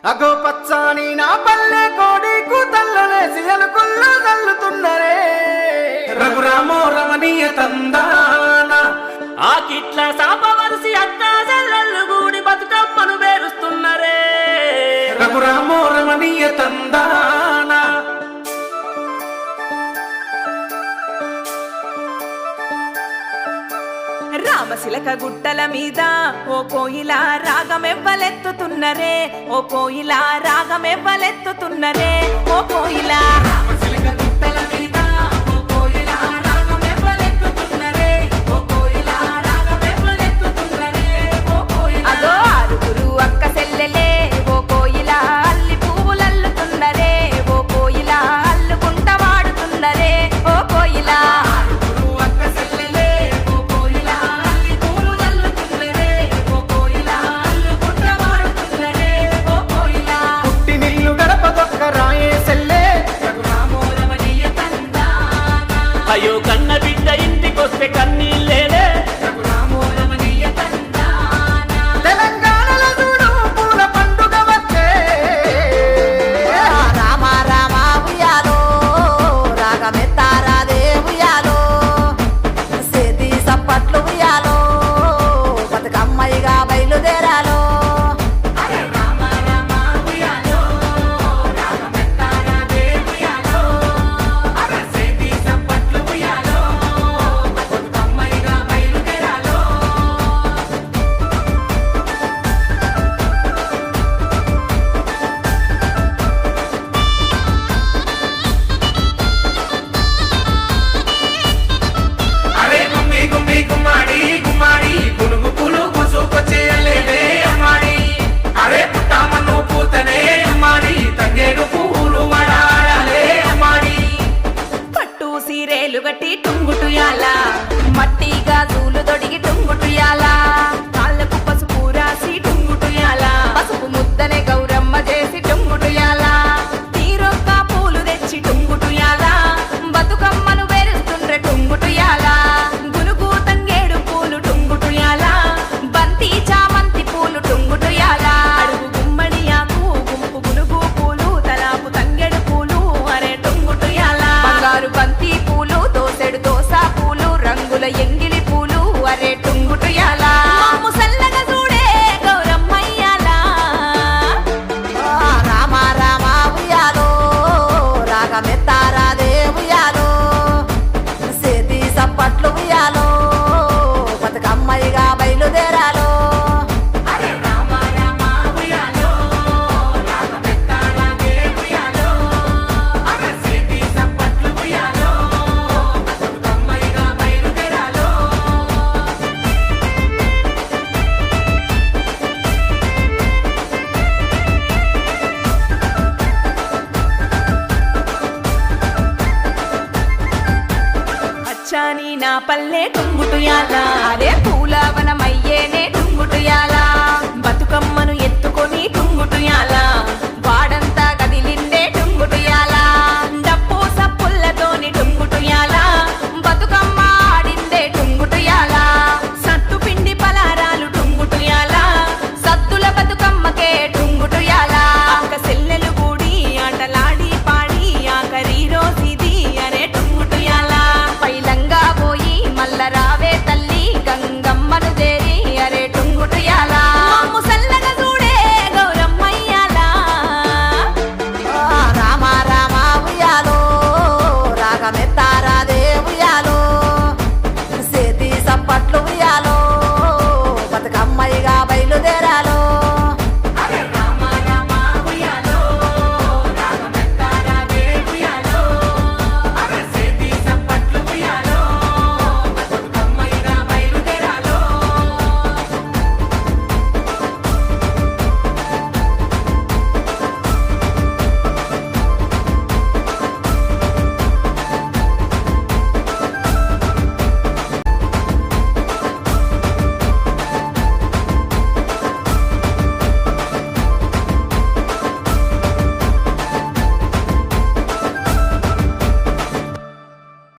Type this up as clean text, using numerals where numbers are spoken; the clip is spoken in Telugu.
అగో పచ్చాని నా పల్లె కోడి కూతల్లనే సియలుకుళ్ళు చల్లుతున్నరే రఘురామో రమణీయ తందాన ఆ కిట్ల సాపవరిసి అక్క చెల్లెళ్ళు గూడి బతుకమ్మను పేరుస్తున్నరే రఘురామో రమణీయ తందాన రామశిలక గుట్టల మీద ఓ కోయిల రాగమెవ్వలెత్తుతున్నరే ఓ కోయిల రాగమెవ్వలెత్తుతున్నరే ఓ కోయిల అదో ఆరుగురు అక్క చెల్లెలే ఓ కోయిల అల్లి పువ్వులల్లుతున్నరే ఓ కోయిల అల్లుకుంట వాడుతున్నరే ఓ కోయిల పుట్టినిల్లు గడప దొక్క రాయే సెల్లే అయ్యో కన్న బిడ్డ ఇంటికొస్తే కన్నీళ్ళేలే తెలంగాణలో చూడు పూల పండుగ వచ్చే రామ రామ ఉయ్యాలో రాగమెత్తారాదే ఉయ్యాలో సేతి సప్పట్లు ఉయ్యాలో బతుకమ్మయ్యగా బయలుదేరాలో అరే గుమ్మి గుమ్మి గుమ్మాడి గుమ్మాడి గునుగు పులుగు చూపచేయలేదే అమ్మాడి అరే పుట్టామన్ను పూతనే అమ్మాడి తంగేడు పువ్వులు వడాలే అమ్మాడి పట్టు సీరేలు గట్టి టుంగుటుయాల మట్టి గాజులు తొడిగి టుంగుటుయాల కాళ్ళకు పసుపు రాసి టుంగుటుయాల పసుపు ముద్దనే గౌరమ్మ చేసి టుంగుటుయాల తీరొక్క పూలు తెచ్చి టుంగుటుయాల బతుకమ్మను వేరుస్తుండ్రె టుంగుటుయాల గునుగు తంగేడు పూలు టుంగుటుయాల బంతి చామంతి పూలు టుంగుటుయాల అడుగు గుమ్మడి ఆకు గుంపు గునుగు పూలు తలాపు తంగేడు పూలు అరే టుంగుటుయాల బంగారు బంతి పూలు దోసెడు దోస పూలు రంగుల ఎంగిలి పూలు అరే టుంగుటుయాల ముసల్లగా చూడే గౌరమ్మయ్యాల రామ రామ ఉయ్యాలో రాగమెత్తారాదే ఉయ్యాలో సేతి సప్పట్లు ఉయ్యాలో బతుకమ్మయ్యగా బయలుదేరాలో అచ్చాని నా పల్లె టుంగుటుయాల అరే పూలవనమయ్యేనే టుంగుటుయాల